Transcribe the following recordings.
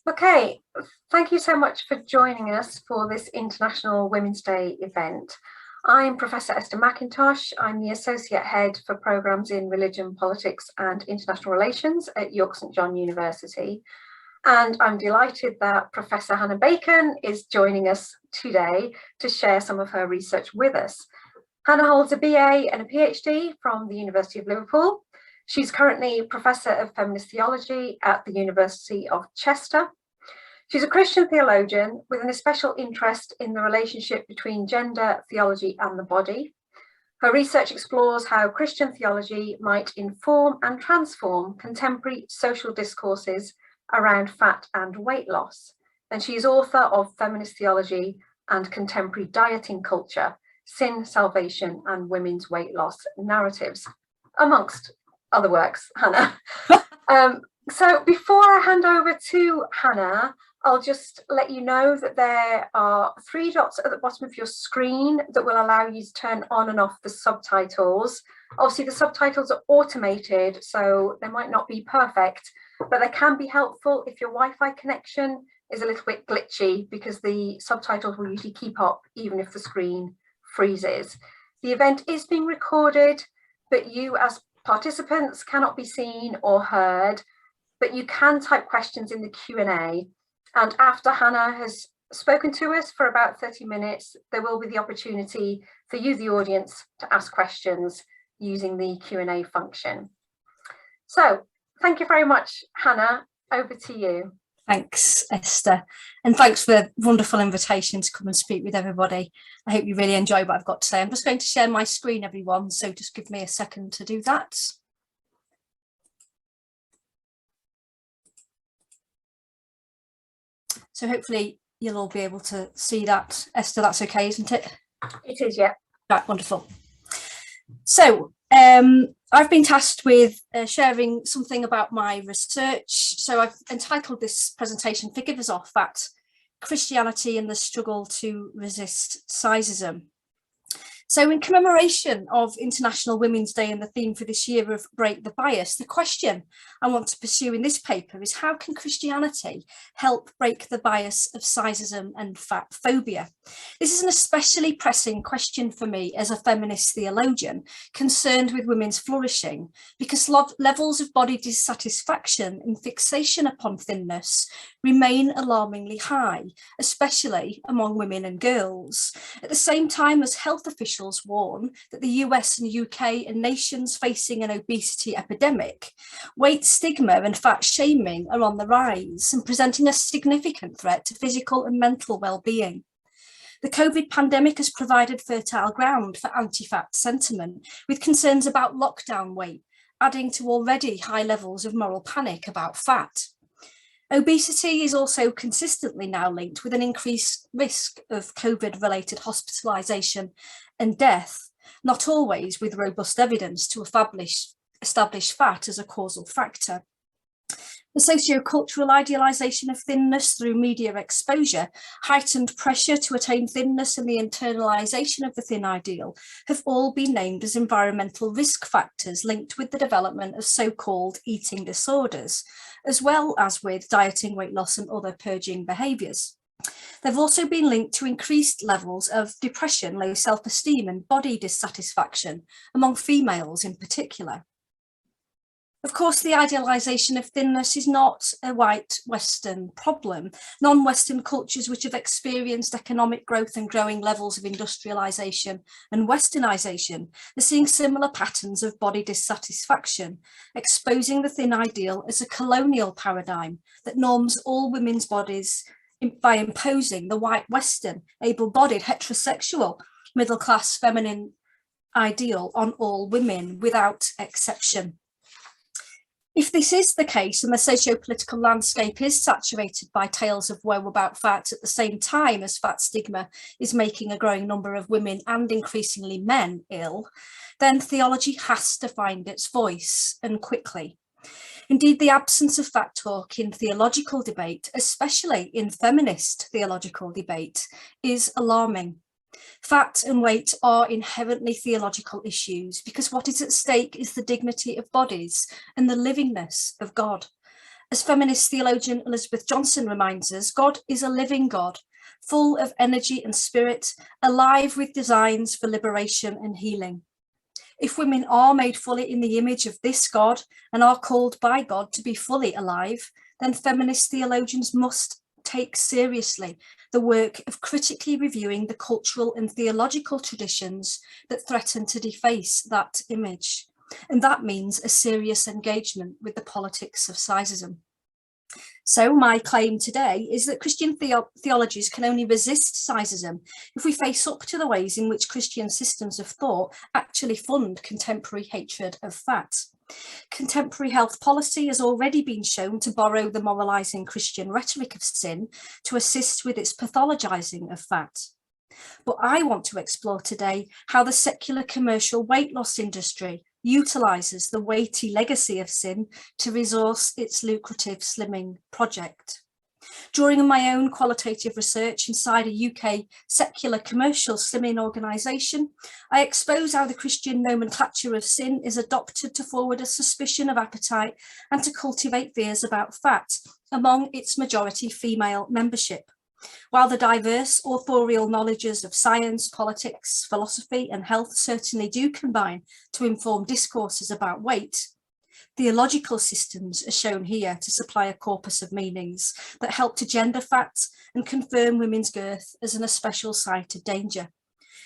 Okay, thank you so much for joining us for this International Women's Day event. I'm Professor Esther McIntosh. I'm the Associate Head for Programmes in Religion, Politics and International Relations at York St John University. And I'm delighted that Professor Hannah Bacon is joining us today to share some of her research with us. Hannah holds a BA and a PhD from the University of Liverpool. She's currently Professor of Feminist Theology at the University of Chester. She's a Christian theologian with an especial interest in the relationship between gender, theology and the body. Her research explores how Christian theology might inform and transform contemporary social discourses around fat and weight loss. And she is author of Feminist Theology and Contemporary Dieting Culture, Sin, Salvation and Women's Weight Loss Narratives, amongst other works, Hannah. So before I hand over to Hannah, I'll just let you know that there are 3 dots at the bottom of your screen that will allow you to turn on and off the subtitles. Obviously, the subtitles are automated, so they might not be perfect, but they can be helpful if your Wi-Fi connection is a little bit glitchy, because the subtitles will usually keep up even if the screen freezes. The event is being recorded, but you as participants cannot be seen or heard, but you can type questions in the Q&A. And after Hannah has spoken to us for about 30 minutes, there will be the opportunity for you, the audience, to ask questions using the Q&A function. So thank you very much, Hannah. Over to you. Thanks, Esther. And thanks for the wonderful invitation to come and speak with everybody. I hope you really enjoy what I've got to say. I'm just going to share my screen, everyone, so just give me a second to do that. So hopefully you'll all be able to see that. Esther, that's okay, isn't it? It is, yeah. Right, wonderful. So I've been tasked with sharing something about my research. So I've entitled this presentation, Forgive Us Our Fat, Christianity and the Struggle to Resist Sizeism. So in commemoration of International Women's Day and the theme for this year of Break the Bias, the question I want to pursue in this paper is, how can Christianity help break the bias of sizeism and fat phobia? This is an especially pressing question for me as a feminist theologian concerned with women's flourishing, because levels of body dissatisfaction and fixation upon thinness remain alarmingly high, especially among women and girls, at the same time as health officials warn that the US and UK and nations facing an obesity epidemic, weight stigma and fat shaming are on the rise and presenting a significant threat to physical and mental well-being. The COVID pandemic has provided fertile ground for anti-fat sentiment, with concerns about lockdown weight adding to already high levels of moral panic about fat. Obesity is also consistently now linked with an increased risk of COVID-related hospitalisation and death, not always with robust evidence to establish fat as a causal factor. The socio-cultural idealisation of thinness through media exposure, heightened pressure to attain thinness and the internalisation of the thin ideal have all been named as environmental risk factors linked with the development of so-called eating disorders, as well as with dieting, weight loss and other purging behaviours. They've also been linked to increased levels of depression, low self-esteem and body dissatisfaction among females in particular. Of course, the idealisation of thinness is not a white Western problem. Non-Western cultures which have experienced economic growth and growing levels of industrialisation and westernisation are seeing similar patterns of body dissatisfaction, exposing the thin ideal as a colonial paradigm that norms all women's bodies by imposing the white Western, able-bodied, heterosexual, middle-class feminine ideal on all women without exception. If this is the case, and the socio-political landscape is saturated by tales of woe about fat at the same time as fat stigma is making a growing number of women and increasingly men ill, then theology has to find its voice, and quickly. Indeed, the absence of fat talk in theological debate, especially in feminist theological debate, is alarming. Fat and weight are inherently theological issues because what is at stake is the dignity of bodies and the livingness of God. As feminist theologian Elizabeth Johnson reminds us, God is a living God, full of energy and spirit, alive with designs for liberation and healing. If women are made fully in the image of this God and are called by God to be fully alive, then feminist theologians must take seriously the work of critically reviewing the cultural and theological traditions that threaten to deface that image. And that means a serious engagement with the politics of Sizeism. So my claim today is that Christian theologies can only resist Sizeism if we face up to the ways in which Christian systems of thought actually fund contemporary hatred of fat. Contemporary health policy has already been shown to borrow the moralising Christian rhetoric of sin to assist with its pathologizing of fat. But I want to explore today how the secular commercial weight loss industry utilises the weighty legacy of sin to resource its lucrative slimming project. During my own qualitative research inside a UK secular commercial slimming organisation, I expose how the Christian nomenclature of sin is adopted to forward a suspicion of appetite and to cultivate fears about fat among its majority female membership. While the diverse authorial knowledges of science, politics, philosophy and health certainly do combine to inform discourses about weight, theological systems are shown here to supply a corpus of meanings that help to gender fat and confirm women's girth as an especial site of danger.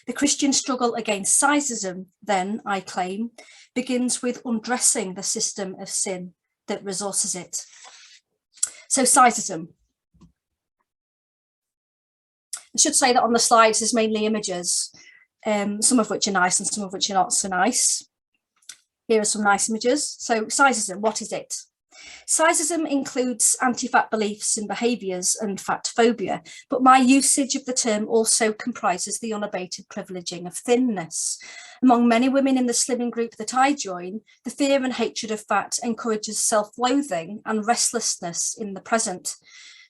The Christian struggle against Sizeism, then, I claim, begins with undressing the system of sin that resources it. So Sizeism. I should say that on the slides there's mainly images, some of which are nice and some of which are not so nice. Here are some nice images. So Sizeism, what is it? Sizeism includes anti-fat beliefs and behaviours and fat phobia, but my usage of the term also comprises the unabated privileging of thinness. Among many women in the slimming group that I join, the fear and hatred of fat encourages self-loathing and restlessness in the present.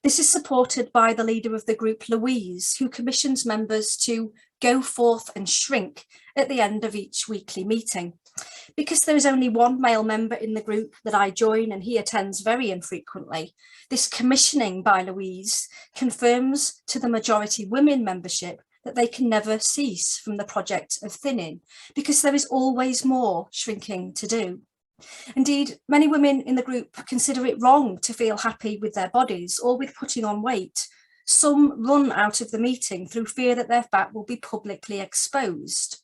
This is supported by the leader of the group, Louise, who commissions members to go forth and shrink at the end of each weekly meeting. Because there is only one male member in the group that I join and he attends very infrequently, this commissioning by Louise confirms to the majority women membership that they can never cease from the project of thinning, because there is always more shrinking to do. Indeed, many women in the group consider it wrong to feel happy with their bodies or with putting on weight. Some run out of the meeting through fear that their fat will be publicly exposed.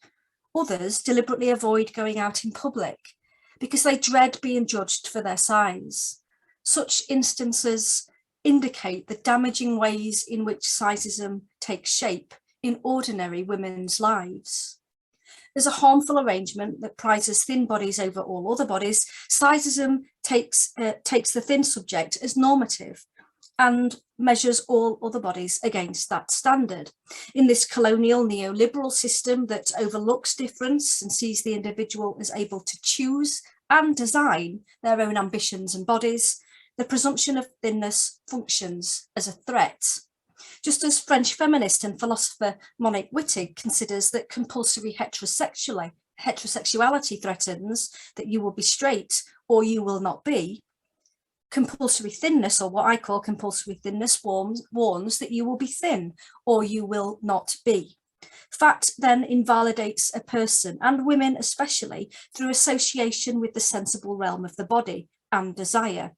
Others deliberately avoid going out in public because they dread being judged for their size. Such instances indicate the damaging ways in which Sizeism takes shape in ordinary women's lives. There's a harmful arrangement that prizes thin bodies over all other bodies. Sizeism takes the thin subject as normative and measures all other bodies against that standard. In this colonial neoliberal system that overlooks difference and sees the individual as able to choose and design their own ambitions and bodies, the presumption of thinness functions as a threat. Just as French feminist and philosopher Monique Wittig considers that compulsory heterosexuality threatens that you will be straight or you will not be, compulsory thinness, or what I call compulsory thinness, warns that you will be thin or you will not be. Fat then invalidates a person, and women especially, through association with the sensible realm of the body and desire.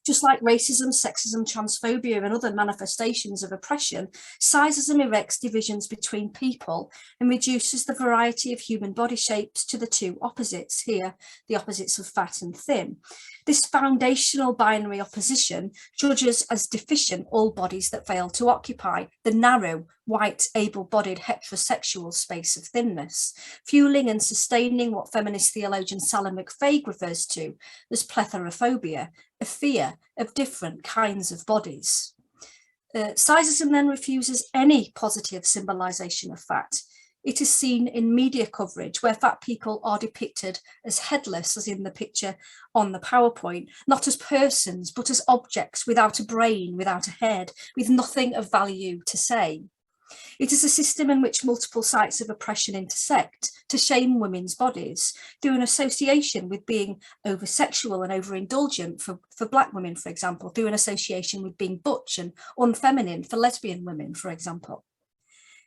Just like racism, sexism, transphobia and other manifestations of oppression, Sizeism erects divisions between people and reduces the variety of human body shapes to the two opposites here, the opposites of fat and thin. This foundational binary opposition judges as deficient all bodies that fail to occupy the narrow, white, able-bodied heterosexual space of thinness, fueling and sustaining what feminist theologian Sally McFaig refers to as Plethora Phobia, a fear of different kinds of bodies. Sizeism then refuses any positive symbolisation of fat. It is seen in media coverage where fat people are depicted as headless, as in the picture on the PowerPoint, not as persons, but as objects without a brain, without a head, with nothing of value to say. It is a system in which multiple sites of oppression intersect to shame women's bodies through an association with being over-sexual and over-indulgent for black women, for example, through an association with being butch and unfeminine for lesbian women, for example.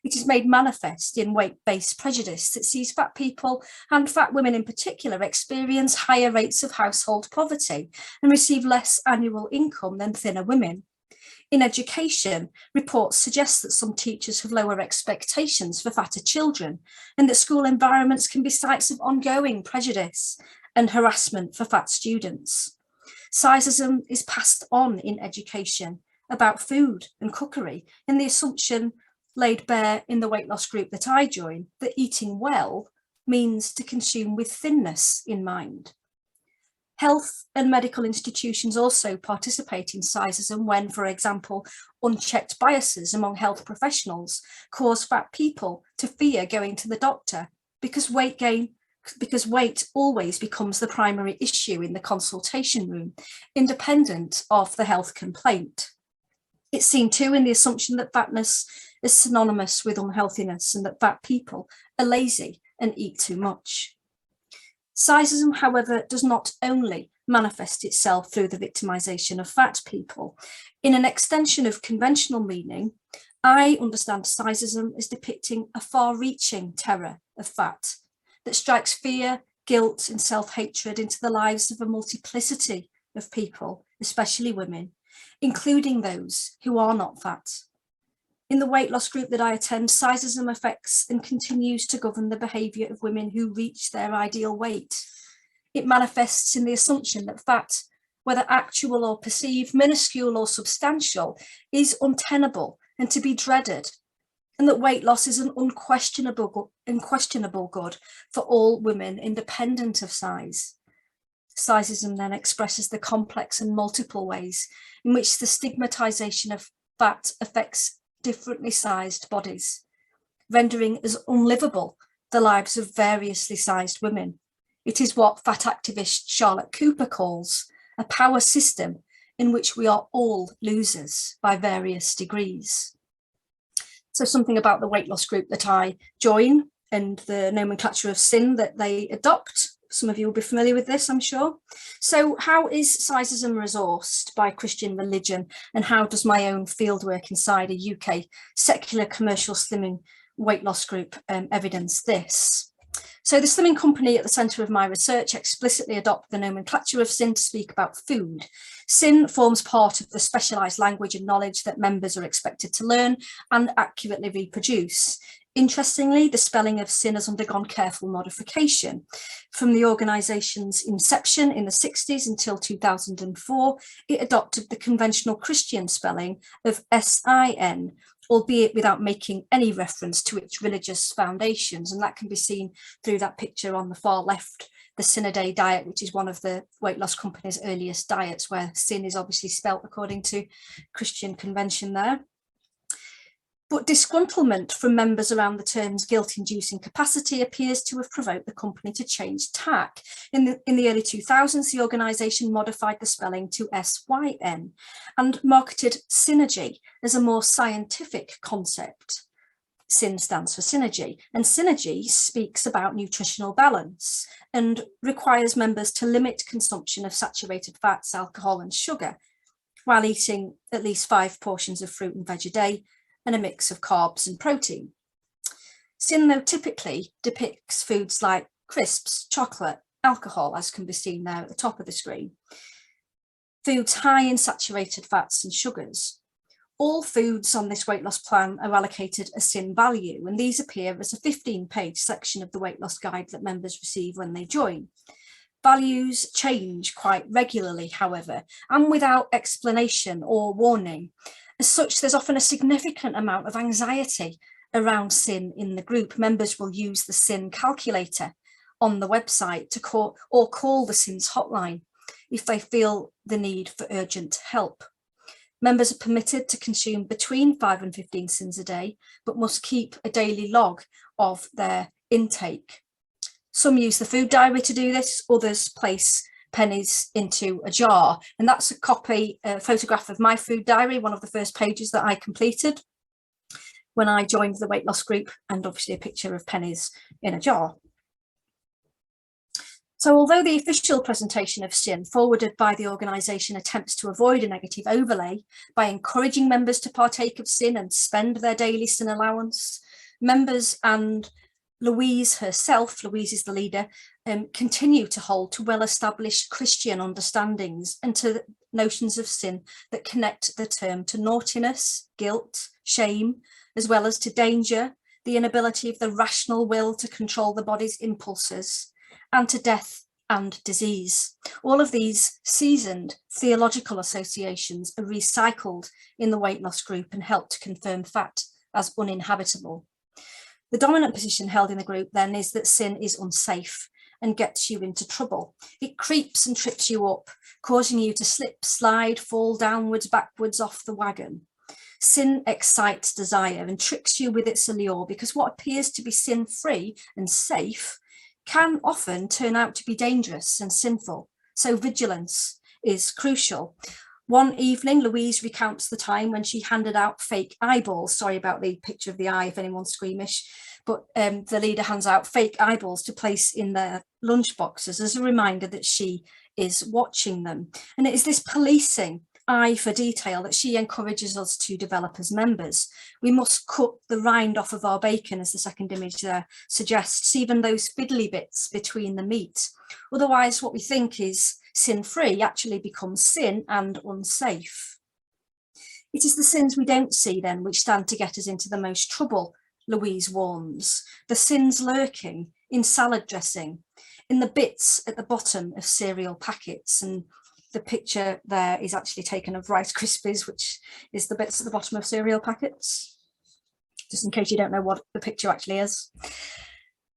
It is made manifest in weight-based prejudice that sees fat people, and fat women in particular, experience higher rates of household poverty and receive less annual income than thinner women. In education, reports suggest that some teachers have lower expectations for fatter children, and that school environments can be sites of ongoing prejudice and harassment for fat students. Sizeism is passed on in education about food and cookery, in the assumption laid bare in the weight loss group that I join, that eating well means to consume with thinness in mind. Health and medical institutions also participate in sizeism when, for example, unchecked biases among health professionals cause fat people to fear going to the doctor because weight always becomes the primary issue in the consultation room, independent of the health complaint. It's seen too in the assumption that fatness is synonymous with unhealthiness and that fat people are lazy and eat too much. Sizeism, however, does not only manifest itself through the victimization of fat people. In an extension of conventional meaning, I understand sizeism as depicting a far-reaching terror of fat that strikes fear, guilt, and self-hatred into the lives of a multiplicity of people, especially women, including those who are not fat. In the weight loss group that I attend, sizeism affects and continues to govern the behaviour of women who reach their ideal weight. It manifests in the assumption that fat, whether actual or perceived, minuscule or substantial, is untenable and to be dreaded, and that weight loss is an unquestionable good for all women, independent of size. Sizeism then expresses the complex and multiple ways in which the stigmatisation of fat affects differently sized bodies, rendering as unlivable the lives of variously sized women. It is what fat activist Charlotte Cooper calls a power system in which we are all losers by various degrees. So something about the weight loss group that I join and the nomenclature of sin that they adopt. Some of you will be familiar with this, I'm sure. So how is sizeism resourced by Christian religion, and how does my own fieldwork inside a UK secular commercial slimming weight loss group evidence this? So the slimming company at the centre of my research explicitly adopt the nomenclature of sin to speak about food. Sin forms part of the specialised language and knowledge that members are expected to learn and accurately reproduce. Interestingly, the spelling of sin has undergone careful modification. From the organisation's inception in the 60s until 2004, it adopted the conventional Christian spelling of S-I-N, albeit without making any reference to its religious foundations. And that can be seen through that picture on the far left, the Sin-a-Day diet, which is one of the weight loss company's earliest diets, where sin is obviously spelt according to Christian convention there. But disgruntlement from members around the term's guilt-inducing capacity appears to have provoked the company to change tack. In the early 2000s, the organisation modified the spelling to S-Y-N and marketed synergy as a more scientific concept. Sin stands for synergy, and synergy speaks about nutritional balance and requires members to limit consumption of saturated fats, alcohol and sugar, while eating at least 5 portions of fruit and veg a day, and a mix of carbs and protein. Sin, though, typically depicts foods like crisps, chocolate, alcohol, as can be seen there at the top of the screen. Foods high in saturated fats and sugars. All foods on this weight loss plan are allocated a sin value, and these appear as a 15-page section of the weight loss guide that members receive when they join. Values change quite regularly, however, and without explanation or warning. As such, there's often a significant amount of anxiety around sin in the group. Members will use the sin calculator on the website to call the sins hotline if they feel the need for urgent help. Members are permitted to consume between 5 and 15 sins a day, but must keep a daily log of their intake. Some use the food diary to do this, others place pennies into a jar, and that's a photograph of my food diary, one of the first pages that I completed. when I joined the weight loss group, and obviously a picture of pennies in a jar. So although the official presentation of sin forwarded by the organisation attempts to avoid a negative overlay by encouraging members to partake of sin and spend their daily sin allowance, members and Louise herself, Louise is the leader, continue to hold to well-established Christian understandings and to notions of sin that connect the term to naughtiness, guilt, shame, as well as to danger, the inability of the rational will to control the body's impulses, and to death and disease. All of these seasoned theological associations are recycled in the weight loss group and help to confirm fat as uninhabitable. The dominant position held in the group then is that sin is unsafe and gets you into trouble. It creeps and trips you up, causing you to slip, slide, fall downwards, backwards off the wagon. Sin excites desire and tricks you with its allure, because what appears to be sin-free and safe can often turn out to be dangerous and sinful. So vigilance is crucial. One evening, Louise recounts the time when she handed out fake eyeballs. Sorry about the picture of the eye if anyone's squeamish, but the leader hands out fake eyeballs to place in their lunch boxes as a reminder that she is watching them. And it is this policing eye for detail that she encourages us to develop as members. We must cut the rind off of our bacon, as the second image there suggests, even those fiddly bits between the meat. Otherwise, what we think is sin-free actually becomes sin and unsafe. It is the sins we don't see then which stand to get us into the most trouble, Louise warns. The sins lurking in salad dressing, in the bits at the bottom of cereal packets, and the picture there is actually taken of Rice Krispies, which is the bits at the bottom of cereal packets, just in case you don't know what the picture actually is.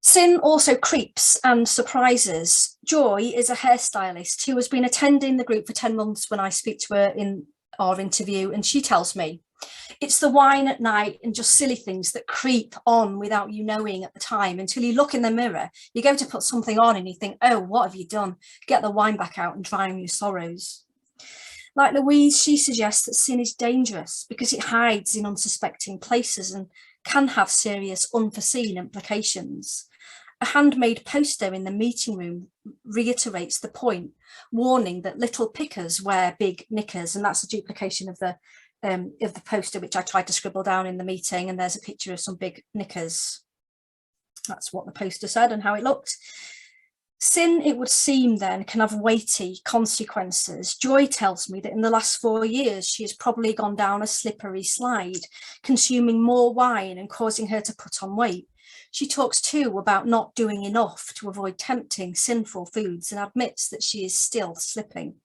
Sin also creeps and surprises. Joy is a hairstylist who has been attending the group for 10 months when I speak to her in our interview, and she tells me it's the wine at night and just silly things that creep on without you knowing at the time, until you look in the mirror, you go to put something on and you think, oh, what have you done? Get the wine back out and drown your sorrows. Like Louise, she suggests that sin is dangerous because it hides in unsuspecting places and can have serious unforeseen implications. A handmade poster in the meeting room reiterates the point, warning that little pickers wear big knickers, and that's a duplication of the poster which I tried to scribble down in the meeting, and there's a picture of some big knickers. That's what the poster said and how it looked. Sin, it would seem then, can have weighty consequences. Joy tells me that in the last 4 years she has probably gone down a slippery slide, consuming more wine and causing her to put on weight. She talks too about not doing enough to avoid tempting sinful foods and admits that she is still slipping.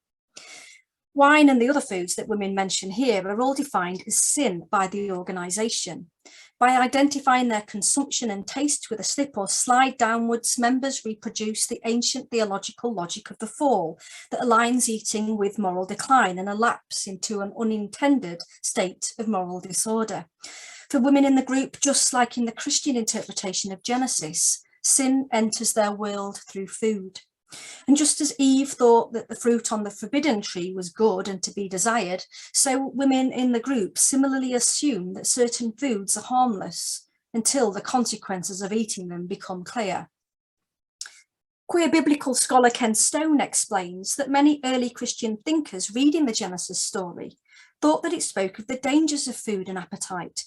Wine and the other foods that women mention here are all defined as sin by the organisation. By identifying their consumption and taste with a slip or slide downwards, members reproduce the ancient theological logic of the fall that aligns eating with moral decline and a lapse into an unintended state of moral disorder. For women in the group, just like in the Christian interpretation of Genesis, sin enters their world through food. And just as Eve thought that the fruit on the forbidden tree was good and to be desired, so women in the group similarly assume that certain foods are harmless until the consequences of eating them become clear. Queer biblical scholar Ken Stone explains that many early Christian thinkers reading the Genesis story thought that it spoke of the dangers of food and appetite.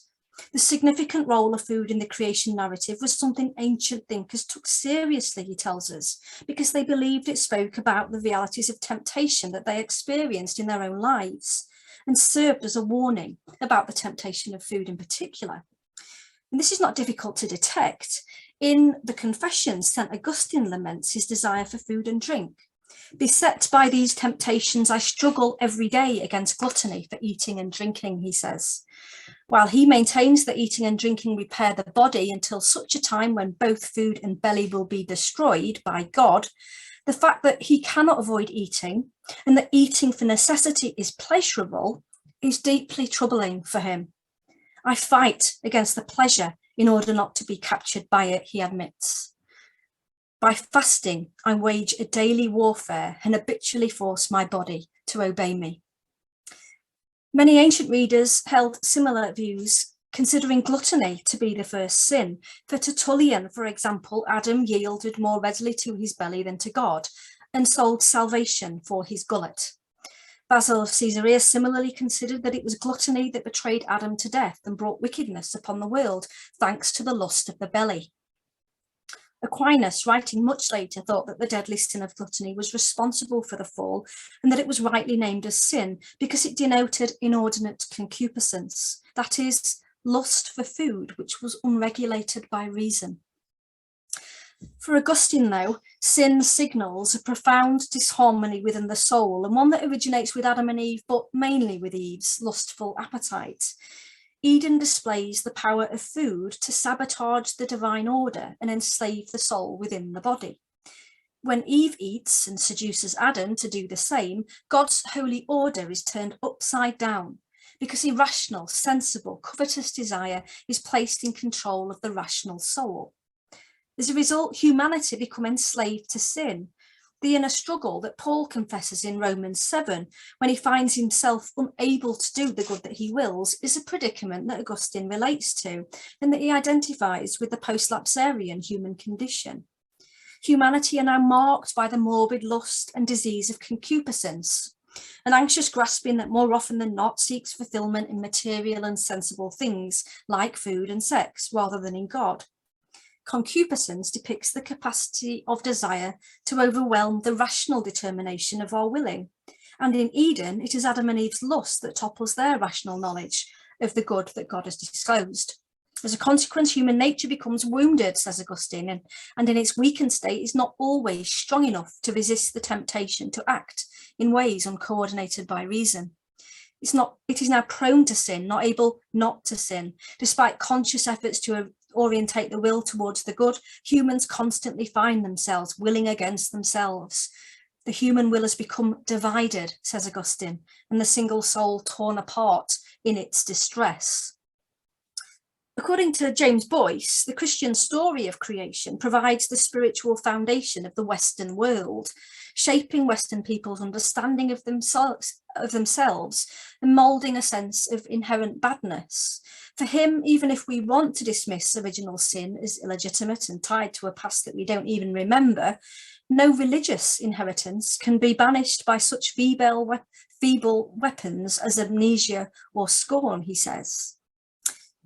The significant role of food in the creation narrative was something ancient thinkers took seriously, he tells us, because they believed it spoke about the realities of temptation that they experienced in their own lives and served as a warning about the temptation of food in particular. And this is not difficult to detect. In the Confessions, St. Augustine laments his desire for food and drink. Beset by these temptations, I struggle every day against gluttony for eating and drinking, he says. While he maintains that eating and drinking repair the body until such a time when both food and belly will be destroyed by God, the fact that he cannot avoid eating and that eating for necessity is pleasurable is deeply troubling for him. I fight against the pleasure in order not to be captured by it, he admits. By fasting, I wage a daily warfare and habitually force my body to obey me. Many ancient readers held similar views considering gluttony to be the first sin. For Tertullian, for example, Adam yielded more readily to his belly than to God, and sold salvation for his gullet. Basil of Caesarea similarly considered that it was gluttony that betrayed Adam to death and brought wickedness upon the world, thanks to the lust of the belly. Aquinas, writing much later, thought that the deadly sin of gluttony was responsible for the fall, and that it was rightly named as sin because it denoted inordinate concupiscence, that is, lust for food which was unregulated by reason. For Augustine, though, sin signals a profound disharmony within the soul, and one that originates with Adam and Eve, but mainly with Eve's lustful appetite. Eden displays the power of food to sabotage the divine order and enslave the soul within the body. When Eve eats and seduces Adam to do the same, God's holy order is turned upside down, because irrational, sensible, covetous desire is placed in control of the rational soul. As a result, humanity become enslaved to sin, the inner struggle that Paul confesses in Romans 7 when he finds himself unable to do the good that he wills is a predicament that Augustine relates to and that he identifies with the post-lapsarian human condition. Humanity are now marked by the morbid lust and disease of concupiscence, an anxious grasping that more often than not seeks fulfillment in material and sensible things like food and sex rather than in God. Concupiscence depicts the capacity of desire to overwhelm the rational determination of our willing. And in Eden, it is Adam and Eve's lust that topples their rational knowledge of the good that God has disclosed. As a consequence, human nature becomes wounded, says Augustine, and in its weakened state is not always strong enough to resist the temptation to act in ways uncoordinated by reason. It is now prone to sin, not able not to sin. Despite conscious efforts to orientate the will towards the good, humans constantly find themselves willing against themselves. The human will has become divided, says Augustine, and the single soul torn apart in its distress. According to James Boyce, the Christian story of creation provides the spiritual foundation of the Western world, shaping Western people's understanding of themselves and moulding a sense of inherent badness. For him, even if we want to dismiss original sin as illegitimate and tied to a past that we don't even remember, no religious inheritance can be banished by such feeble weapons as amnesia or scorn, he says.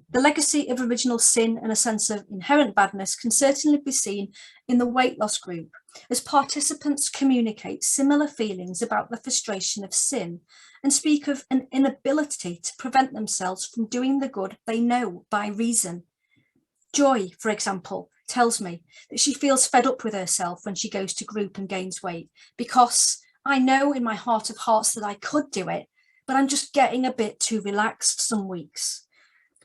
The legacy of original sin and a sense of inherent badness can certainly be seen in the weight loss group, as participants communicate similar feelings about the frustration of sin and speak of an inability to prevent themselves from doing the good they know by reason. Joy, for example, tells me that she feels fed up with herself when she goes to group and gains weight, because I know in my heart of hearts that I could do it, but I'm just getting a bit too relaxed some weeks.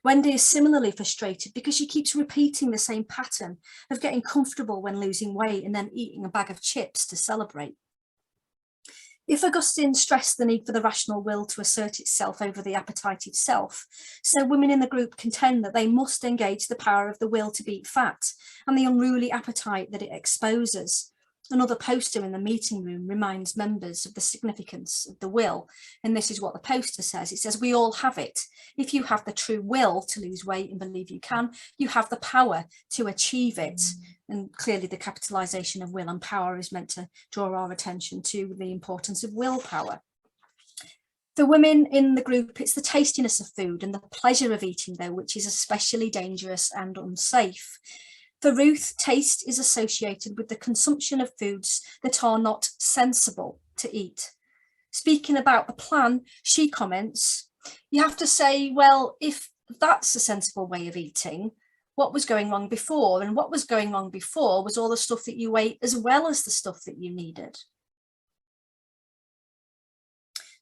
Wendy is similarly frustrated because she keeps repeating the same pattern of getting comfortable when losing weight and then eating a bag of chips to celebrate. If Augustine stressed the need for the rational will to assert itself over the appetite itself, so women in the group contend that they must engage the power of the will to beat fat and the unruly appetite that it exposes. Another poster in the meeting room reminds members of the significance of the will, and this is what the poster says. It says, we all have it. If you have the true will to lose weight and believe you can, you have the power to achieve it. And clearly the capitalisation of will and power is meant to draw our attention to the importance of willpower. For women in the group, it's the tastiness of food and the pleasure of eating, though, which is especially dangerous and unsafe. For Ruth, taste is associated with the consumption of foods that are not sensible to eat. Speaking about the plan, she comments, you have to say, well, if that's a sensible way of eating, what was going wrong before? And what was going wrong before was all the stuff that you ate as well as the stuff that you needed.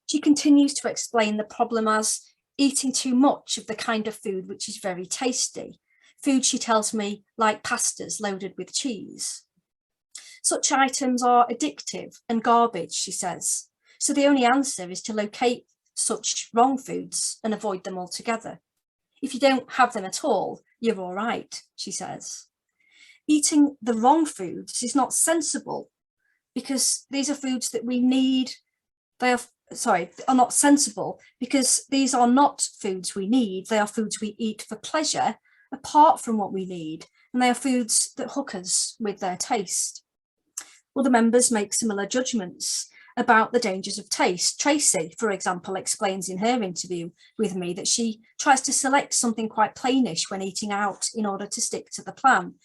She continues to explain the problem as eating too much of the kind of food which is very tasty. Food, she tells me, like pastas loaded with cheese. Such items are addictive and garbage, she says. So the only answer is to locate such wrong foods and avoid them altogether. If you don't have them at all, you're all right, she says. Eating the wrong foods is not sensible because these are foods that we need. They are not sensible, because these are not foods we need. They are foods we eat for pleasure apart from what we need, and they are foods that hook us with their taste. Other members make similar judgments about the dangers of taste. Tracy, for example, explains in her interview with me that she tries to select something quite plainish when eating out in order to stick to the plan.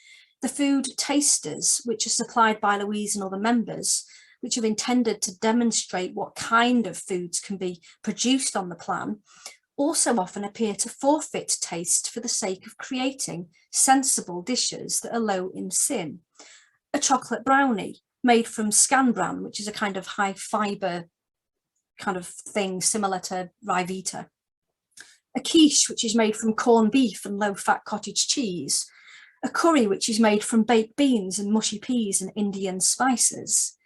The food tasters, which are supplied by Louise and other members, which are intended to demonstrate what kind of foods can be produced on the plan, also often appear to forfeit taste for the sake of creating sensible dishes that are low in sin. A chocolate brownie made from scan bran, which is a kind of high fibre kind of thing similar to Rivita. A quiche, which is made from corned beef and low-fat cottage cheese. A curry, which is made from baked beans and mushy peas and Indian spices.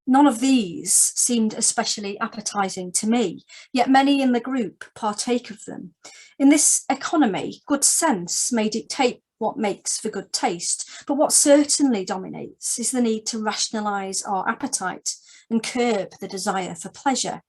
None of these seemed especially appetizing to me, yet many in the group partake of them. In this economy, good sense may dictate what makes for good taste, but what certainly dominates is the need to rationalize our appetite and curb the desire for pleasure.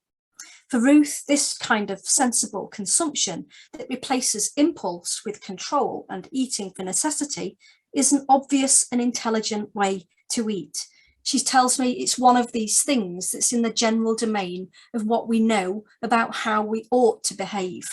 For Ruth, this kind of sensible consumption that replaces impulse with control and eating for necessity is an obvious and intelligent way to eat. She tells me it's one of these things that's in the general domain of what we know about how we ought to behave.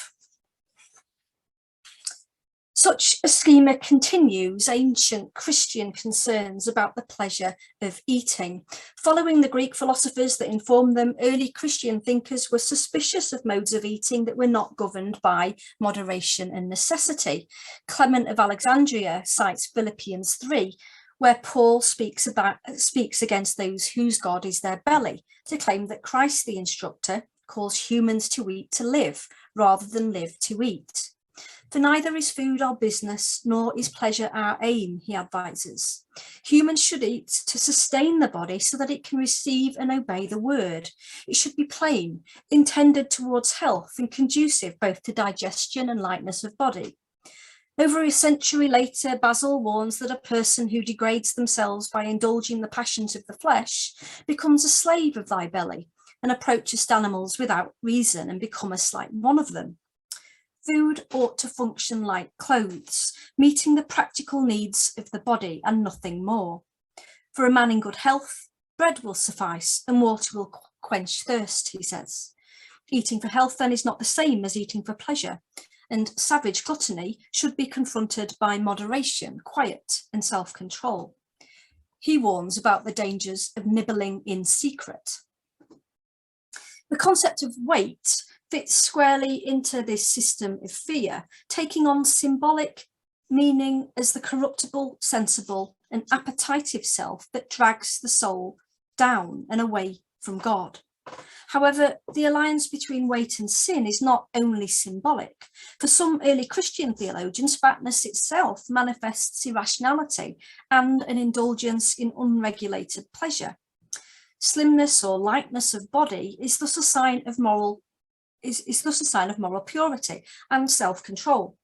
Such a schema continues ancient Christian concerns about the pleasure of eating. Following the Greek philosophers that informed them, early Christian thinkers were suspicious of modes of eating that were not governed by moderation and necessity. Clement of Alexandria cites Philippians 3, where Paul speaks against those whose God is their belly, to claim that Christ the instructor calls humans to eat to live, rather than live to eat. For neither is food our business, nor is pleasure our aim, he advises. Humans should eat to sustain the body so that it can receive and obey the word. It should be plain, intended towards health and conducive both to digestion and lightness of body. Over a century later, Basil warns that a person who degrades themselves by indulging the passions of the flesh becomes a slave of thy belly and approachest animals without reason and becomest like one of them. Food ought to function like clothes, meeting the practical needs of the body and nothing more. For a man in good health, bread will suffice and water will quench thirst, he says. Eating for health then is not the same as eating for pleasure, and savage gluttony should be confronted by moderation, quiet and self-control. He warns about the dangers of nibbling in secret. The concept of weight fits squarely into this system of fear, taking on symbolic meaning as the corruptible, sensible and appetitive self that drags the soul down and away from God. However, the alliance between weight and sin is not only symbolic. For some early Christian theologians, fatness itself manifests irrationality and an indulgence in unregulated pleasure. Slimness or lightness of body is thus a sign of moral purity and self-control.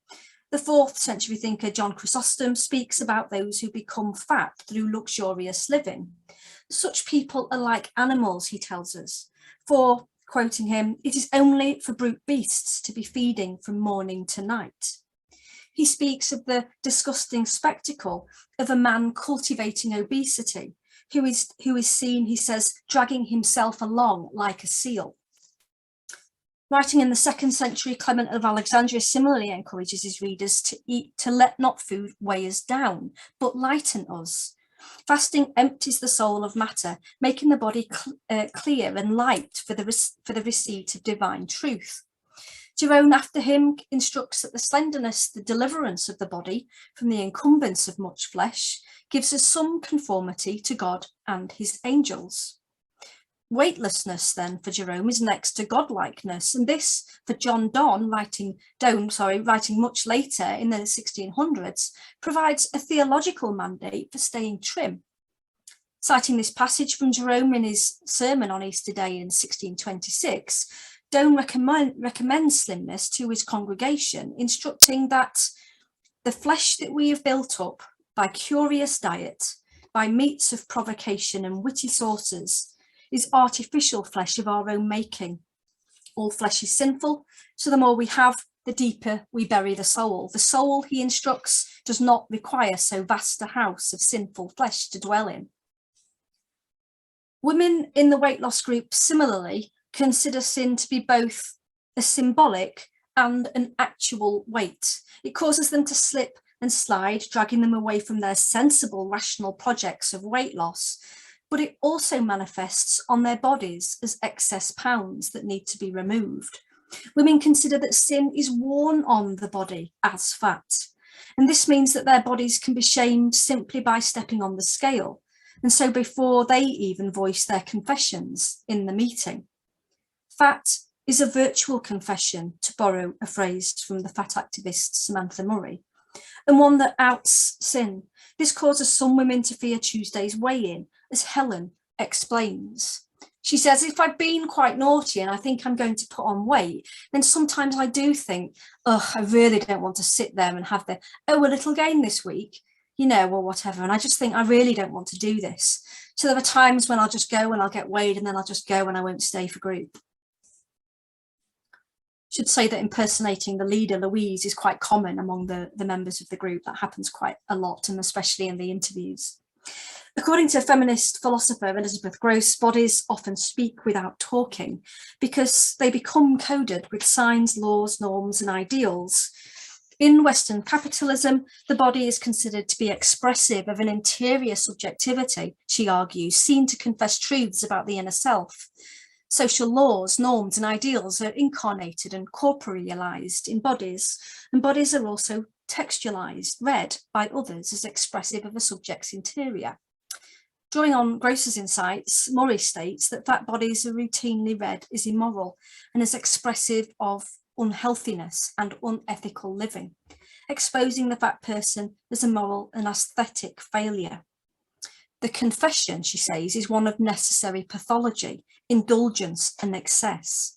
The 4th century thinker John Chrysostom speaks about those who become fat through luxurious living. Such people are like animals, he tells us, for, quoting him, it is only for brute beasts to be feeding from morning to night. He speaks of the disgusting spectacle of a man cultivating obesity, who is seen, he says, dragging himself along like a seal. Writing in the 2nd century, Clement of Alexandria similarly encourages his readers to eat, to let not food weigh us down, but lighten us. Fasting empties the soul of matter, making the body clear and light for the receipt of divine truth. Jerome, after him, instructs that the slenderness, the deliverance of the body from the encumbrance of much flesh, gives us some conformity to God and his angels. Weightlessness, then, for Jerome is next to godlikeness, and this, for John Donne, writing much later in the 1600s, provides a theological mandate for staying trim. Citing this passage from Jerome in his sermon on Easter Day in 1626, Donne recommends slimness to his congregation, instructing that the flesh that we have built up by curious diet, by meats of provocation and witty sauces, is artificial flesh of our own making. All flesh is sinful, so the more we have, the deeper we bury the soul. The soul, he instructs, does not require so vast a house of sinful flesh to dwell in. Women in the weight loss group similarly consider sin to be both a symbolic and an actual weight. It causes them to slip and slide, dragging them away from their sensible, rational projects of weight loss, but it also manifests on their bodies as excess pounds that need to be removed. Women consider that sin is worn on the body as fat, and this means that their bodies can be shamed simply by stepping on the scale, and so before they even voice their confessions in the meeting. Fat is a virtual confession, to borrow a phrase from the fat activist Samantha Murray, and one that outs sin. This causes some women to fear Tuesday's weigh-in, as Helen explains. She says, if I've been quite naughty and I think I'm going to put on weight, then sometimes I do think, oh, I really don't want to sit there and have a little gain this week, you know, or whatever. And I just think I really don't want to do this. So there are times when I'll just go and I'll get weighed, and then I'll just go and I won't stay for group. Should say that impersonating the leader, Louise, is quite common among the members of the group. That happens quite a lot, and especially in the interviews. According to feminist philosopher Elizabeth Gross, bodies often speak without talking because they become coded with signs, laws, norms, and ideals. In Western capitalism, the body is considered to be expressive of an interior subjectivity, she argues, seen to confess truths about the inner self. Social laws, norms, and ideals are incarnated and corporealized in bodies, and bodies are also textualized, read by others as expressive of a subject's interior. Drawing on Gross's insights, Murray states that fat bodies are routinely read as immoral and as expressive of unhealthiness and unethical living, exposing the fat person as a moral and aesthetic failure. The confession, she says, is one of necessary pathology, indulgence, and excess.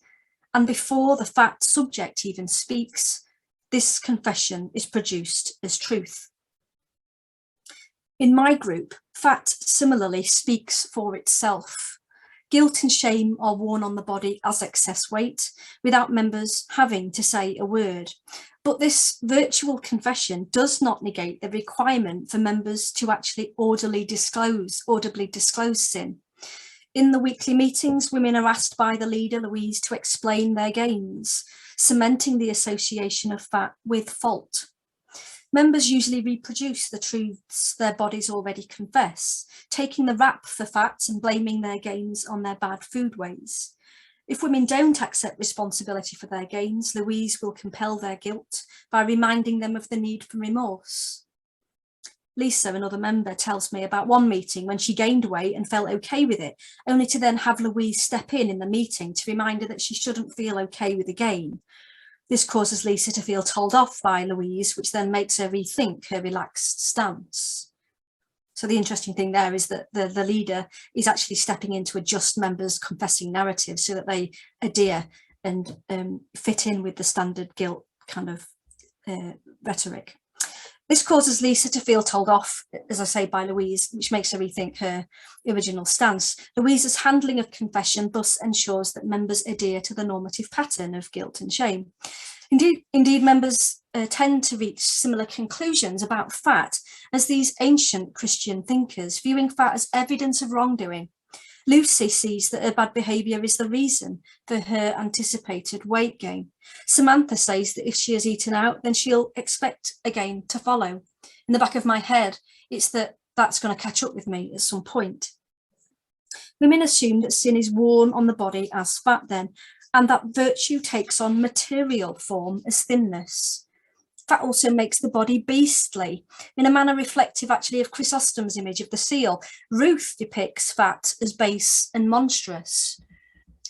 And before the fat subject even speaks, this confession is produced as truth. In my group, fat similarly speaks for itself. Guilt and shame are worn on the body as excess weight, without members having to say a word. But this virtual confession does not negate the requirement for members to actually audibly disclose sin. In the weekly meetings, women are asked by the leader, Louise, to explain their gains, cementing the association of fat with fault. Members usually reproduce the truths their bodies already confess, taking the rap for fat and blaming their gains on their bad food ways. If women don't accept responsibility for their gains, Louise will compel their guilt by reminding them of the need for remorse. Lisa, another member, tells me about one meeting when she gained weight and felt okay with it, only to then have Louise step in the meeting to remind her that she shouldn't feel okay with the gain. This causes Lisa to feel told off by Louise, which then makes her rethink her relaxed stance. So the interesting thing there is that the leader is actually stepping in to adjust members' confessing narrative so that they adhere and fit in with the standard guilt kind of rhetoric. This causes Lisa to feel told off, as I say, by Louise, which makes her rethink her original stance. Louise's handling of confession thus ensures that members adhere to the normative pattern of guilt and shame. Indeed, members tend to reach similar conclusions about fat as these ancient Christian thinkers, viewing fat as evidence of wrongdoing. Lucy sees that her bad behaviour is the reason for her anticipated weight gain. Samantha says that if she has eaten out, then she'll expect a gain to follow. In the back of my head, it's that's going to catch up with me at some point. Women assume that sin is worn on the body as fat then, and that virtue takes on material form as thinness. Fat also makes the body beastly, in a manner reflective actually of Chrysostom's image of the seal. Ruth depicts fat as base and monstrous.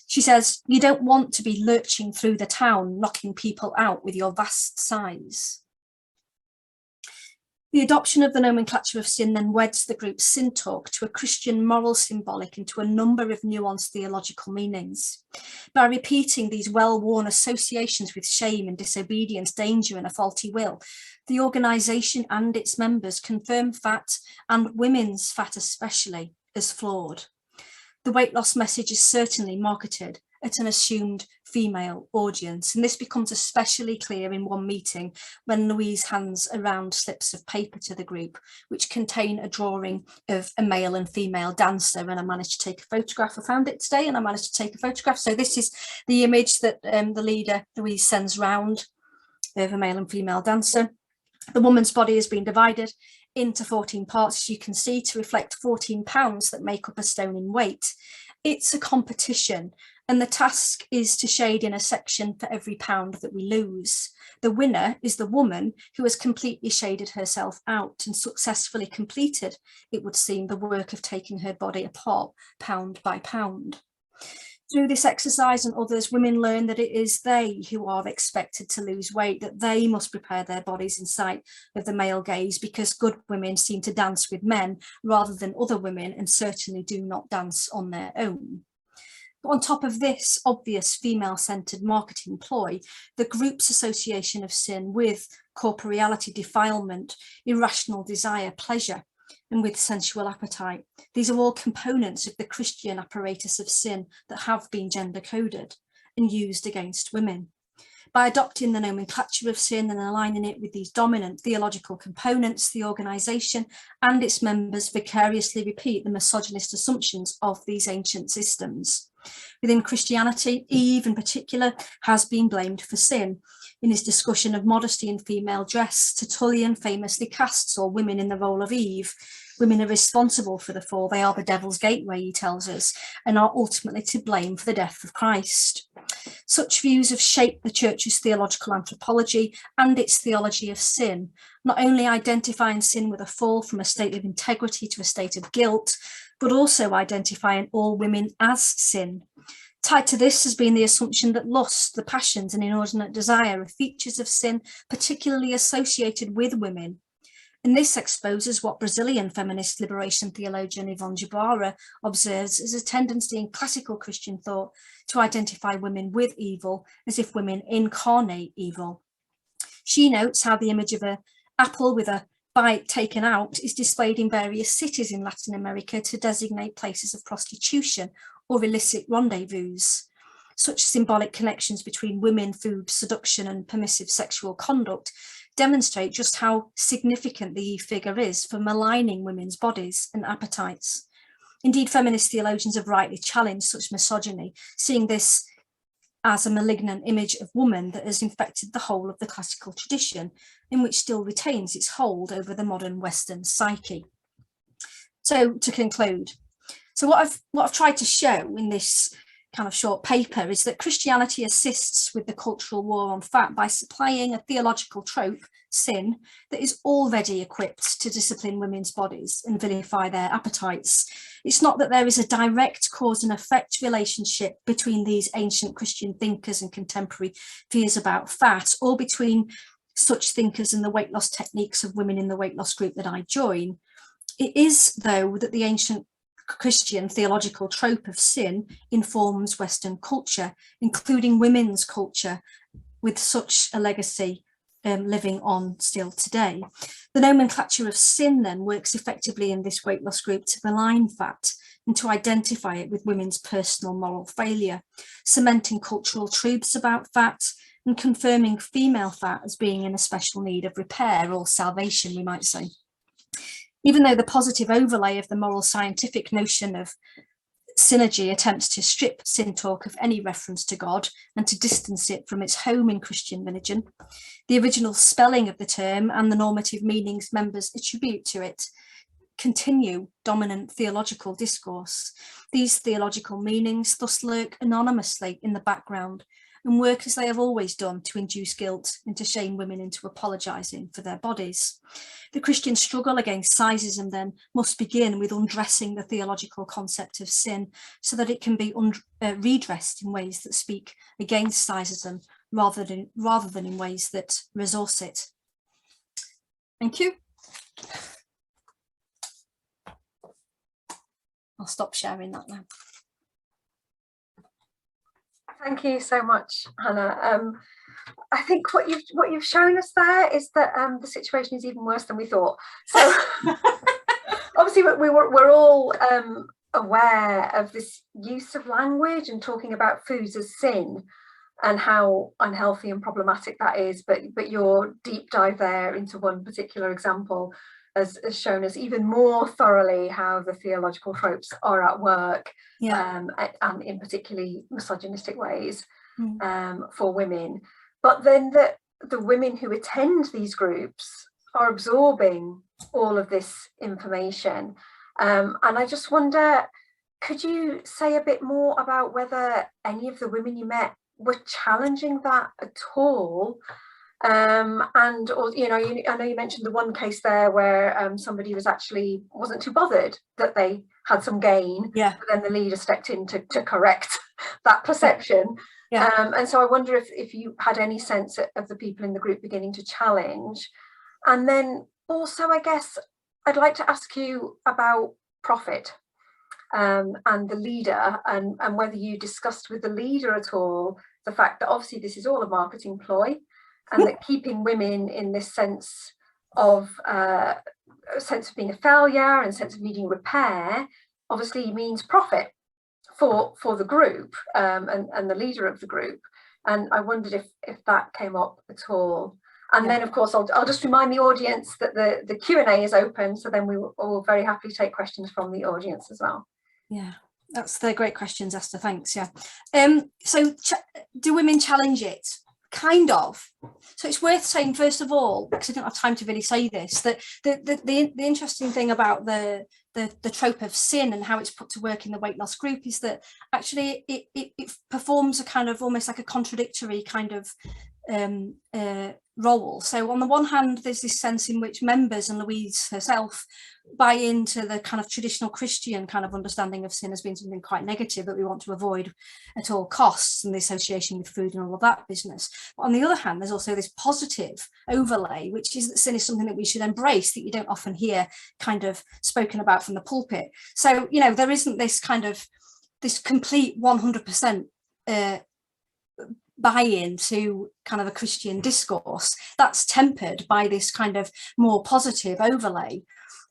She says, you don't want to be lurching through the town, knocking people out with your vast size. The adoption of the nomenclature of sin then weds the group's sin talk to a Christian moral symbolic and to a number of nuanced theological meanings. By repeating these well-worn associations with shame and disobedience, danger and a faulty will, the organisation and its members confirm fat, and women's fat especially, as flawed. the weight loss message is certainly marketed at an assumed female audience. And this becomes especially clear in one meeting when Louise hands around slips of paper to the group, which contain a drawing of a male and female dancer. And I managed to take a photograph. I found it today and I managed to take a photograph. So this is the image that the leader, Louise, sends round of a male and female dancer. The woman's body has been divided into 14 parts, as you can see, to reflect 14 pounds that make up a stone in weight. It's a competition, and the task is to shade in a section for every pound that we lose. The winner is the woman who has completely shaded herself out and successfully completed, it would seem, the work of taking her body apart pound by pound. Through this exercise and others, women learn that it is they who are expected to lose weight, that they must prepare their bodies in sight of the male gaze, because good women seem to dance with men rather than other women, and certainly do not dance on their own. But on top of this obvious female-centred marketing ploy, the group's association of sin with corporeality, defilement, irrational desire, pleasure, and with sensual appetite. These are all components of the Christian apparatus of sin that have been gender coded and used against women. By adopting the nomenclature of sin and aligning it with these dominant theological components, the organisation and its members vicariously repeat the misogynist assumptions of these ancient systems. Within Christianity, Eve in particular has been blamed for sin. In his discussion of modesty in female dress, Tertullian famously casts all women in the role of Eve. Women are responsible for the fall. They are the devil's gateway, he tells us, and are ultimately to blame for the death of Christ. Such views have shaped the Church's theological anthropology and its theology of sin, not only identifying sin with a fall from a state of integrity to a state of guilt, but also identifying all women as sin. Tied to this has been the assumption that lust, the passions and inordinate desire are features of sin particularly associated with women. And this exposes what Brazilian feminist liberation theologian Ivone Jabara observes as a tendency in classical Christian thought to identify women with evil as if women incarnate evil. She notes how the image of an apple with a bite taken out is displayed in various cities in Latin America to designate places of prostitution or illicit rendezvous. Such symbolic connections between women, food, seduction and permissive sexual conduct demonstrate just how significant the Eve figure is for maligning women's bodies and appetites. Indeed, feminist theologians have rightly challenged such misogyny, seeing this as a malignant image of woman that has infected the whole of the classical tradition, in which still retains its hold over the modern Western psyche. So to conclude, so what I've tried to show in this kind of short paper is that Christianity assists with the cultural war on fat by supplying a theological trope, sin, that is already equipped to discipline women's bodies and vilify their appetites. It's not that there is a direct cause and effect relationship between these ancient Christian thinkers and contemporary fears about fat, or between such thinkers and the weight loss techniques of women in the weight loss group that I join. It is, though, that the ancient Christian theological trope of sin informs Western culture, including women's culture, with such a legacy living on still today. The nomenclature of sin then works effectively in this weight loss group to malign fat and to identify it with women's personal moral failure, cementing cultural truths about fat and confirming female fat as being in a special need of repair or salvation, we might say. Even though the positive overlay of the moral scientific notion of synergy attempts to strip sin talk of any reference to God and to distance it from its home in Christian religion, the original spelling of the term and the normative meanings members attribute to it continue dominant theological discourse. These theological meanings thus lurk anonymously in the background and work as they have always done to induce guilt and to shame women into apologising for their bodies. The Christian struggle against Seisism then must begin with undressing the theological concept of sin so that it can be redressed in ways that speak against Seisism rather than in ways that resource it. Thank you. I'll stop sharing that now. Thank you so much, Hannah. I think what you've shown us there is that the situation is even worse than we thought. So obviously we're all aware of this use of language and talking about foods as sin and how unhealthy and problematic that is, but your deep dive there into one particular example has shown us even more thoroughly how the theological tropes are at work, and in particularly misogynistic ways for women. But then the women who attend these groups are absorbing all of this information. And I just wonder, could you say a bit more about whether any of the women you met were challenging that at all? And, or, you know, I know you mentioned the one case there where somebody wasn't too bothered that they had some gain, but then the leader stepped in to correct that perception. And so I wonder if you had any sense of the people in the group beginning to challenge. And then also, I guess, I'd like to ask you about profit and the leader, and whether you discussed with the leader at all the fact that obviously this is all a marketing ploy, and that keeping women in this sense of being a failure and sense of needing repair obviously means profit for the group and the leader of the group. And I wondered if that came up at all. And then, of course, I'll just remind the audience that the Q&A is open, so then we will very happily take questions from the audience as well. Yeah, the great questions, Esther, thanks. So do women challenge it? Kind of. So it's worth saying, first of all, because I don't have time to really say this, that the interesting thing about the trope of sin and how it's put to work in the weight loss group is that actually it performs a kind of almost like a contradictory kind of role. So on the one hand, there's this sense in which members, and Louise herself, buy into the kind of traditional Christian kind of understanding of sin as being something quite negative that we want to avoid at all costs, and the association with food and all of that business. But on the other hand, there's also this positive overlay, which is that sin is something that we should embrace, that you don't often hear kind of spoken about from the pulpit. So, you know, there isn't this kind of this complete 100% buy-in to kind of a Christian discourse. That's tempered by this kind of more positive overlay.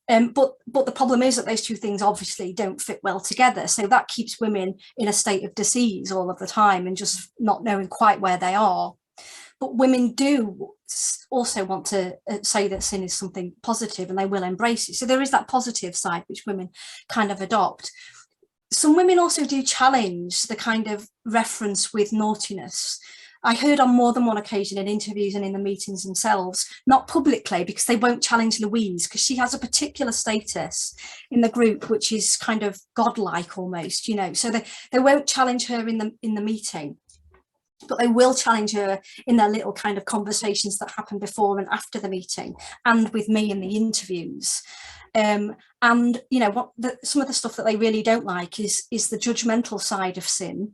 But the problem is that those two things obviously don't fit well together. So that keeps women in a state of disease all of the time and just not knowing quite where they are. But women do also want to say that sin is something positive, and they will embrace it. So there is that positive side which women kind of adopt. Some women also do challenge the kind of reference with naughtiness. I heard on more than one occasion in interviews and in the meetings themselves, not publicly, because they won't challenge Louise, because she has a particular status in the group which is kind of godlike almost, you know. So they won't challenge her in the meeting, but they will challenge her in their little kind of conversations that happen before and after the meeting, and with me in the interviews. And you know what, some of the stuff that they really don't like is the judgmental side of sin,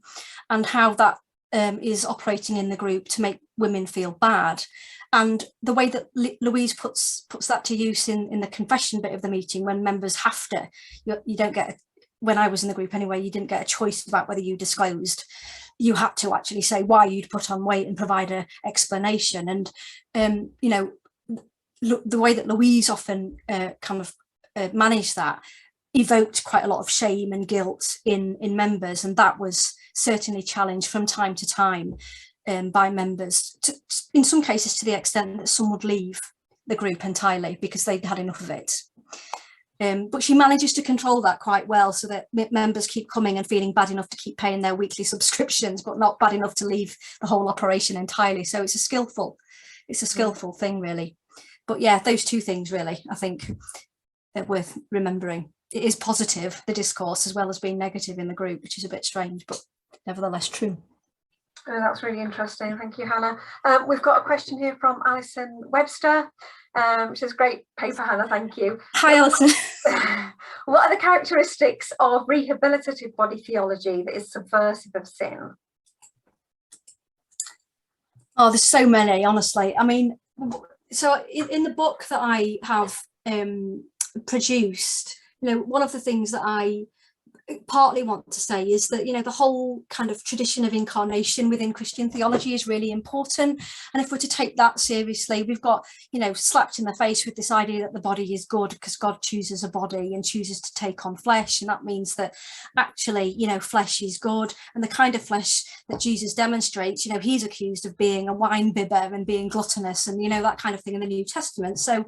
and how that is operating in the group to make women feel bad. And the way that Louise puts that to use in the confession bit of the meeting, when members have to, you don't get, when I was in the group anyway, you didn't get a choice about whether you disclosed. You had to actually say why you'd put on weight and provide an explanation. And you know, the way that Louise often kind of managed that evoked quite a lot of shame and guilt in members, and that was certainly challenged from time to time by members, in some cases to the extent that some would leave the group entirely because they'd had enough of it. But she manages to control that quite well, so that members keep coming and feeling bad enough to keep paying their weekly subscriptions, but not bad enough to leave the whole operation entirely. So it's a skillful thing, really. But yeah, those two things really, I think, are worth remembering. It is positive, the discourse, as well as being negative in the group, which is a bit strange, but nevertheless true. Oh, that's really interesting. Thank you, Hannah. We've got a question here from Alison Webster, which is great paper, Hannah. Thank you. Hi, Alison. What are the characteristics of rehabilitative body theology that is subversive of sin? Oh, there's so many, honestly. I mean, so in the book that I have produced, you know, one of the things that I partly want to say is that, you know, the whole kind of tradition of incarnation within Christian theology is really important. And if we're to take that seriously, we've got, you know, slapped in the face with this idea that the body is good because God chooses a body and chooses to take on flesh. And that means that actually, you know, flesh is good. And the kind of flesh that Jesus demonstrates, you know, he's accused of being a wine bibber and being gluttonous and, you know, that kind of thing in the New Testament. So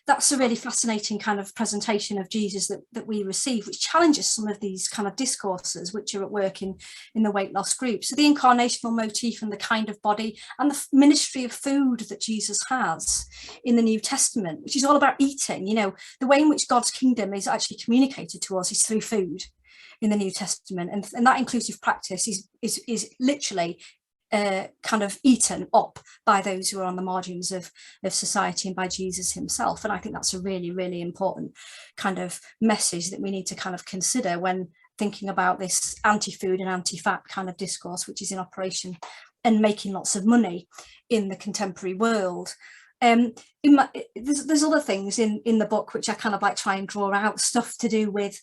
that's a really fascinating kind of presentation of Jesus that we receive, which challenges some of these kind of discourses which are at work in the weight loss group. So the incarnational motif and the kind of body and the ministry of food that Jesus has in the New Testament, which is all about eating. You know, the way in which God's kingdom is actually communicated to us is through food in the New Testament, and that inclusive practice is literally kind of eaten up by those who are on the margins of society and by Jesus himself. And I think that's a really, really important kind of message that we need to kind of consider when thinking about this anti-food and anti-fat kind of discourse, which is in operation and making lots of money in the contemporary world. There's other things in the book which I kind of like try and draw out, stuff to do with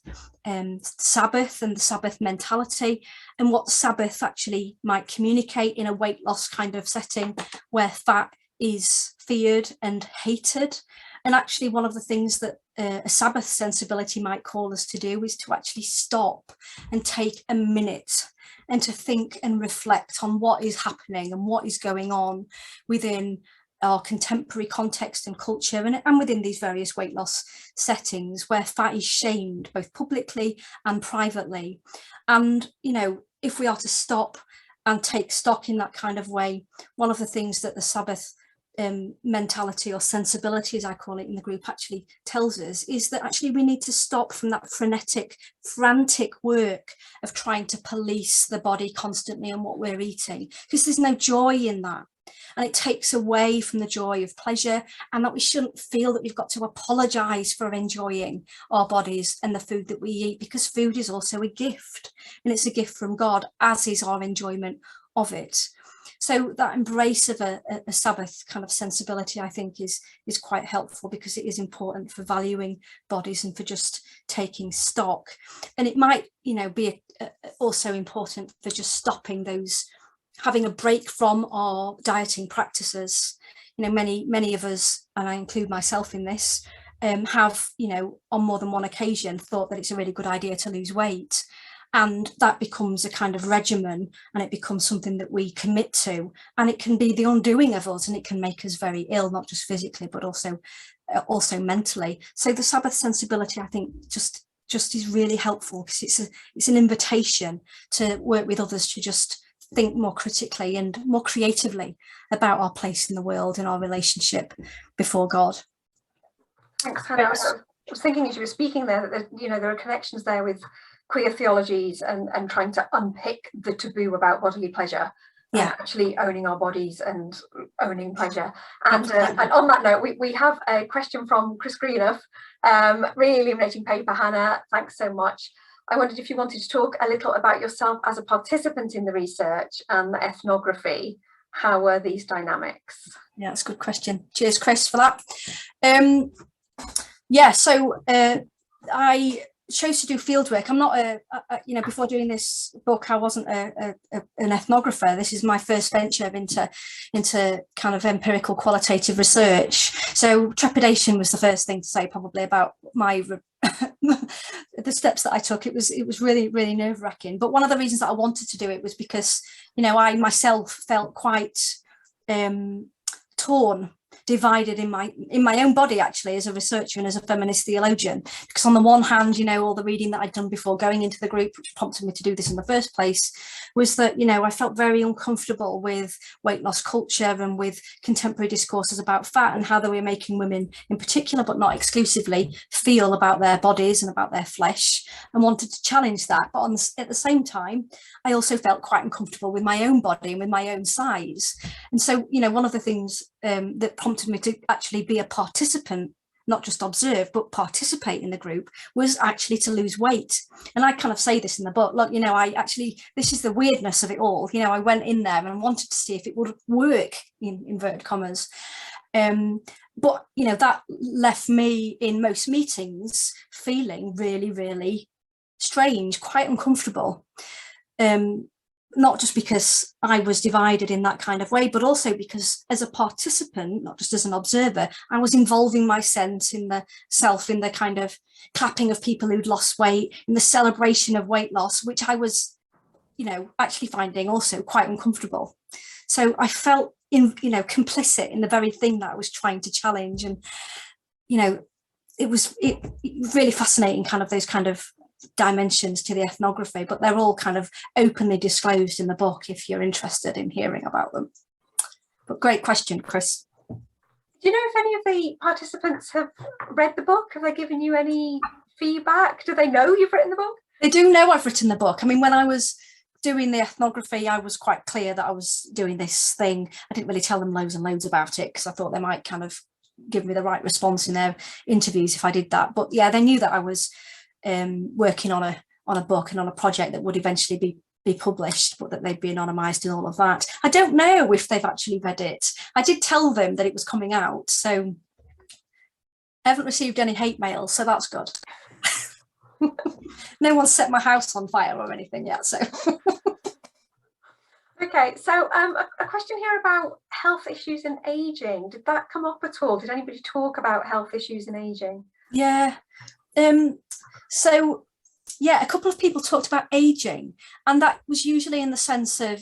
Sabbath and the Sabbath mentality and what Sabbath actually might communicate in a weight loss kind of setting where fat is feared and hated. And actually one of the things that a Sabbath sensibility might call us to do is to actually stop and take a minute and to think and reflect on what is happening and what is going on within our contemporary context and culture and within these various weight loss settings where fat is shamed both publicly and privately. And, you know, if we are to stop and take stock in that kind of way, one of the things that the Sabbath mentality or sensibility, as I call it in the group, actually tells us is that actually we need to stop from that frenetic, frantic work of trying to police the body constantly and what we're eating, because there's no joy in that. And it takes away from the joy of pleasure, and that we shouldn't feel that we've got to apologize for enjoying our bodies and the food that we eat, because food is also a gift, and it's a gift from God, as is our enjoyment of it. So that embrace of a Sabbath kind of sensibility, I think, is quite helpful, because it is important for valuing bodies and for just taking stock. And it might, you know, be also important for just stopping those, having a break from our dieting practices. You know, many of us, and I include myself in this, have, you know, on more than one occasion thought that it's a really good idea to lose weight. And that becomes a kind of regimen, and it becomes something that we commit to, and it can be the undoing of us, and it can make us very ill, not just physically, but also mentally. So the Sabbath sensibility, I think, just is really helpful, because it's an invitation to work with others to just think more critically and more creatively about our place in the world and our relationship before God. Thanks, Hannah. I was thinking as you were speaking there that, you know, there are connections there with queer theologies and trying to unpick the taboo about bodily pleasure. Yeah, actually owning our bodies and owning pleasure. And on that note, we have a question from Chris Greenough. Really illuminating paper, Hannah. Thanks so much. I wondered if you wanted to talk a little about yourself as a participant in the research and the ethnography. How were these dynamics? Yeah, that's a good question. Cheers, Chris, for that. Yeah, so I chose to do fieldwork. I'm not you know, before doing this book, I wasn't an ethnographer. This is my first venture into kind of empirical qualitative research. So trepidation was the first thing to say probably about my the steps that I took. It was really, really nerve-wracking. But one of the reasons that I wanted to do it was because, you know, I myself felt quite torn, divided in my own body, actually, as a researcher and as a feminist theologian, because on the one hand, you know, all the reading that I'd done before going into the group, which prompted me to do this in the first place, was that, you know, I felt very uncomfortable with weight loss culture and with contemporary discourses about fat and how they were making women in particular, but not exclusively, feel about their bodies and about their flesh, and wanted to challenge that. But at the same time, I also felt quite uncomfortable with my own body and with my own size. And so, you know, one of the things that prompted me to actually be a participant, not just observe, but participate in the group, was actually to lose weight. And I kind of say this in the book, look, you know, this is the weirdness of it all. You know, I went in there and wanted to see if it would work, in inverted commas. But, you know, that left me in most meetings feeling really, really strange, quite uncomfortable. Not just because I was divided in that kind of way, but also because as a participant, not just as an observer, I was involving myself in the kind of clapping of people who'd lost weight, in the celebration of weight loss, which I was, actually finding also quite uncomfortable. So I felt complicit in the very thing that I was trying to challenge. And, it was really fascinating, kind of those kind of dimensions to the ethnography, but they're all kind of openly disclosed in the book if you're interested in hearing about them. But great question, Chris. Do you know if any of the participants have read the book? Have they given you any feedback? Do they know you've written the book? They do know I've written the book. I mean, when I was doing the ethnography, I was quite clear that I was doing this thing. I didn't really tell them loads and loads about it because I thought they might kind of give me the right response in their interviews if I did that. But yeah, they knew that I was working on a book and on a project that would eventually be published, but that they'd be anonymized and all of that. I don't know if they've actually read it. I did tell them that it was coming out, so I haven't received any hate mail, so that's good. No one's set my house on fire or anything yet, so. Okay, so a question here about health issues and aging. Did that come up at all? Did anybody talk about health issues and aging? Yeah. So yeah, a couple of people talked about aging, and that was usually in the sense of,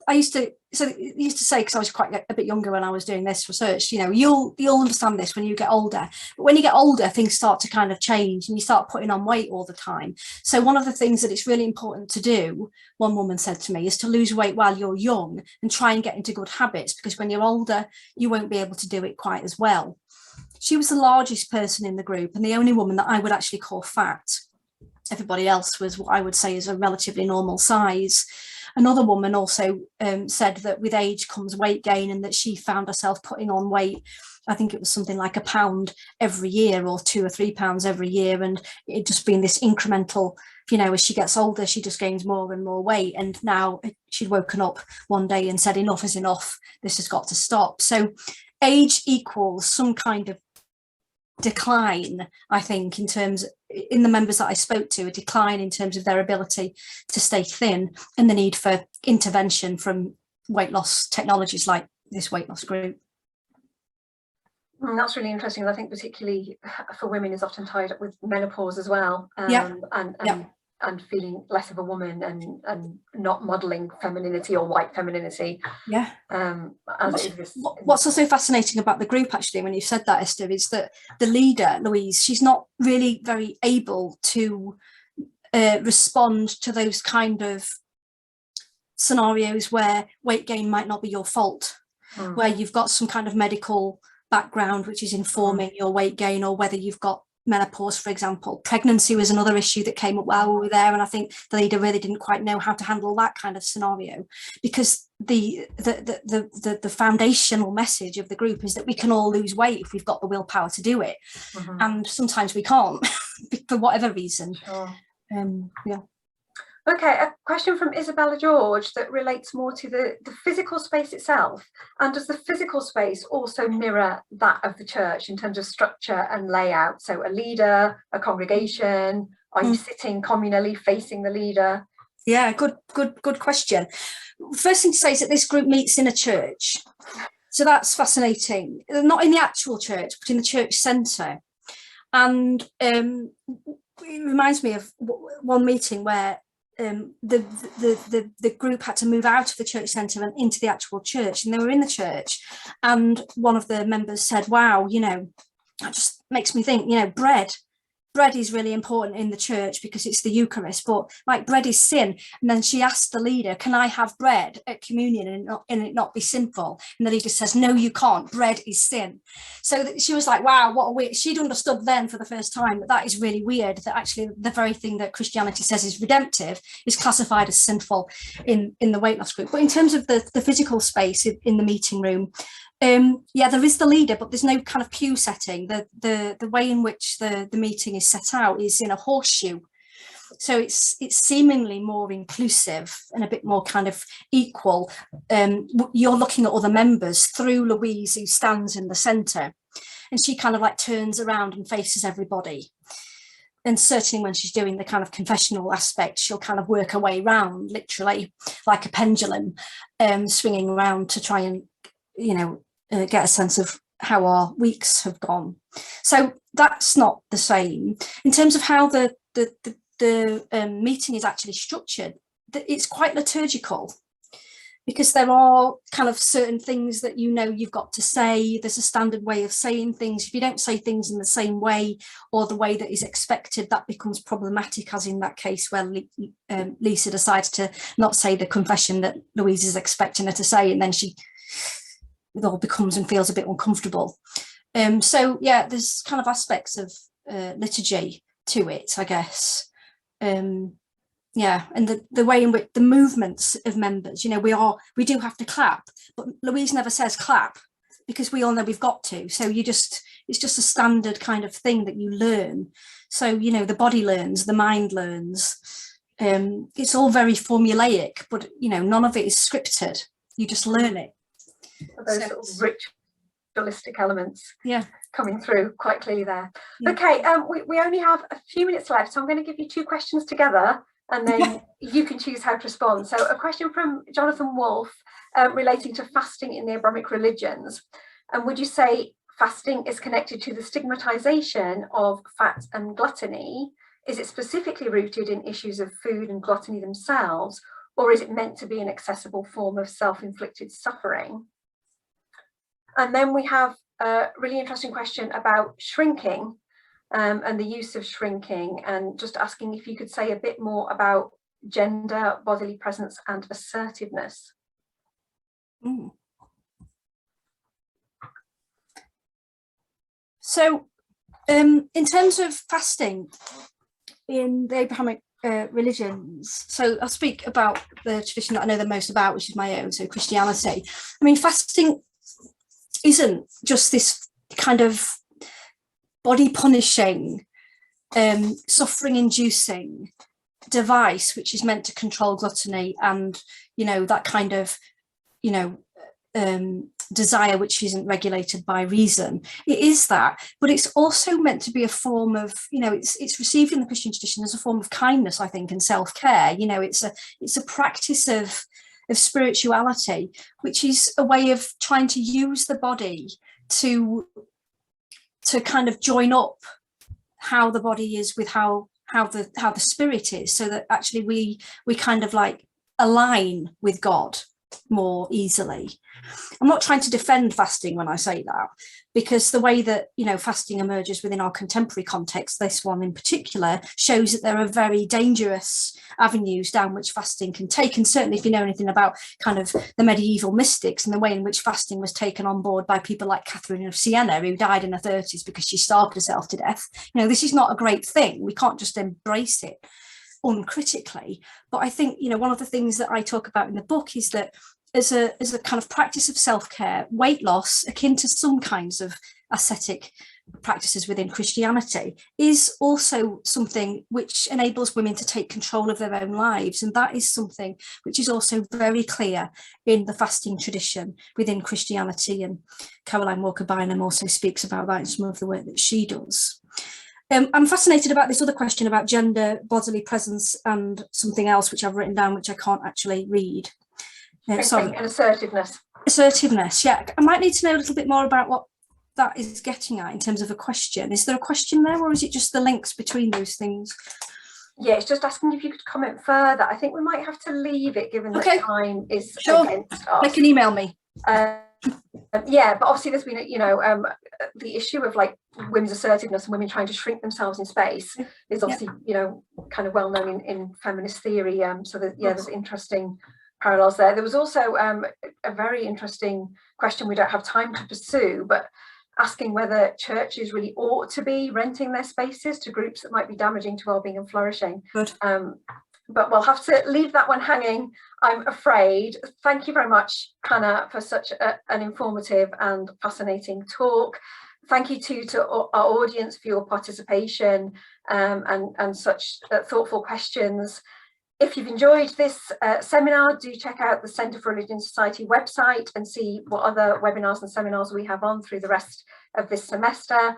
I used to say, because I was quite a bit younger when I was doing this research, you'll understand this when you get older, but when you get older, things start to kind of change and you start putting on weight all the time. So one of the things that it's really important to do, one woman said to me, is to lose weight while you're young and try and get into good habits, because when you're older, you won't be able to do it quite as well. She was the largest person in the group and the only woman that I would actually call fat. Everybody else was what I would say is a relatively normal size. Another woman also said that with age comes weight gain, and that she found herself putting on weight. I think it was something like £1 every year or £2 or £3 every year. And it just been this incremental, as she gets older, she just gains more and more weight. And now she'd woken up one day and said, enough is enough. This has got to stop. So age equals some kind of decline, I think, in the members that I spoke to, a decline in terms of their ability to stay thin, and the need for intervention from weight loss technologies like this weight loss group. That's really interesting. I think particularly for women is often tied up with menopause as well, and feeling less of a woman and not modelling femininity or white femininity. Yeah. What's also fascinating about the group, actually, when you said that, Esther, is that the leader, Louise, she's not really very able to respond to those kind of scenarios where weight gain might not be your fault, where you've got some kind of medical background which is informing your weight gain, or whether you've got menopause, for example. Pregnancy was another issue that came up while we were there, and I think the leader really didn't quite know how to handle that kind of scenario, because the foundational message of the group is that we can all lose weight if we've got the willpower to do it, and sometimes we can't for whatever reason. Okay, a question from Isabella George that relates more to the physical space itself. And does the physical space also mirror that of the church in terms of structure and layout? So a leader, a congregation, are you sitting communally facing the leader? Yeah, good question. First thing to say is that this group meets in a church. So that's fascinating. Not in the actual church, but in the church centre. And it reminds me of one meeting where the group had to move out of the church centre and into the actual church, and they were in the church, and one of the members said, wow, that just makes me think, bread is really important in the church because it's the Eucharist, but like bread is sin. And then she asked the leader, can I have bread at communion and it not be sinful? And the leader says, no, you can't, bread is sin. So she was like, wow, what a weird, she'd understood then for the first time that is really weird, that actually the very thing that Christianity says is redemptive is classified as sinful in the weight loss group. But in terms of the physical space in the meeting room, there is the leader, but there's no kind of pew setting. The way in which the meeting is set out is in a horseshoe. So it's seemingly more inclusive and a bit more kind of equal. You're looking at other members through Louise, who stands in the centre, and she kind of like turns around and faces everybody. and certainly when she's doing the kind of confessional aspect, she'll kind of work her way around, literally like a pendulum, swinging around to try and, get a sense of how our weeks have gone. So that's not the same. In terms of how the meeting is actually structured, it's quite liturgical, because there are kind of certain things that you've got to say. There's a standard way of saying things. If you don't say things in the same way or the way that is expected, that becomes problematic, as in that case where Lisa decides to not say the confession that Louise is expecting her to say, and then it all becomes and feels a bit uncomfortable. So yeah, there's kind of aspects of liturgy to it, I guess. Yeah, and the way in which the movements of members, we do have to clap, but Louise never says clap, because we all know we've got to. So it's just a standard kind of thing that you learn. So, the body learns, the mind learns. It's all very formulaic, but, none of it is scripted. You just learn it. Those sort of ritualistic elements, yeah, coming through quite clearly there. Yeah. Okay, we only have a few minutes left, so I'm going to give you 2 questions together, and then you can choose how to respond. So a question from Jonathan Wolfe relating to fasting in the Abramic religions. And would you say fasting is connected to the stigmatization of fat and gluttony? Is it specifically rooted in issues of food and gluttony themselves, or is it meant to be an accessible form of self-inflicted suffering? And then we have a really interesting question about shrinking, and the use of shrinking, and just asking if you could say a bit more about gender, bodily presence and assertiveness. So in terms of fasting in the Abrahamic religions, so I'll speak about the tradition that I know the most about, which is my own, so Christianity. I mean, fasting isn't just this kind of body punishing, suffering inducing device which is meant to control gluttony and that kind of desire which isn't regulated by reason. It is that, but it's also meant to be a form of, it's received in the Christian tradition as a form of kindness, I think, and self-care. It's a practice of spirituality, which is a way of trying to use the body to kind of join up how the body is with how the spirit is, so that actually we kind of like align with God more easily. I'm not trying to defend fasting when I say that, because the way that fasting emerges within our contemporary context, this one in particular, shows that there are very dangerous avenues down which fasting can take. And certainly if you know anything about kind of the medieval mystics and the way in which fasting was taken on board by people like Catherine of Siena, who died in her 30s because she starved herself to death, this is not a great thing. We can't just embrace it uncritically. But I think one of the things that I talk about in the book is that as a kind of practice of self-care, weight loss, akin to some kinds of ascetic practices within Christianity, is also something which enables women to take control of their own lives. And that is something which is also very clear in the fasting tradition within Christianity. And Caroline Walker-Bynum also speaks about that in some of the work that she does. I'm fascinated about this other question about gender, bodily presence, and something else which I've written down, which I can't actually read. Sorry, and assertiveness. Assertiveness, yeah. I might need to know a little bit more about what that is getting at in terms of a question. Is there a question there, or is it just the links between those things? Yeah, it's just asking if you could comment further. I think we might have to leave it, given that time is against us. They can email me. Yeah, but obviously there's been the issue of like women's assertiveness and women trying to shrink themselves in space is obviously kind of well known in feminist theory. So that there's interesting parallels there. There was also a very interesting question we don't have time to pursue, but asking whether churches really ought to be renting their spaces to groups that might be damaging to well-being and flourishing. Good. But we'll have to leave that one hanging, I'm afraid. Thank you very much, Hannah, for such an informative and fascinating talk. Thank you to our audience for your participation and such thoughtful questions. If you've enjoyed this seminar, do check out the Centre for Religion Society website and see what other webinars and seminars we have on through the rest of this semester.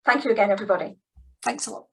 Thank you again, everybody. Thanks a lot.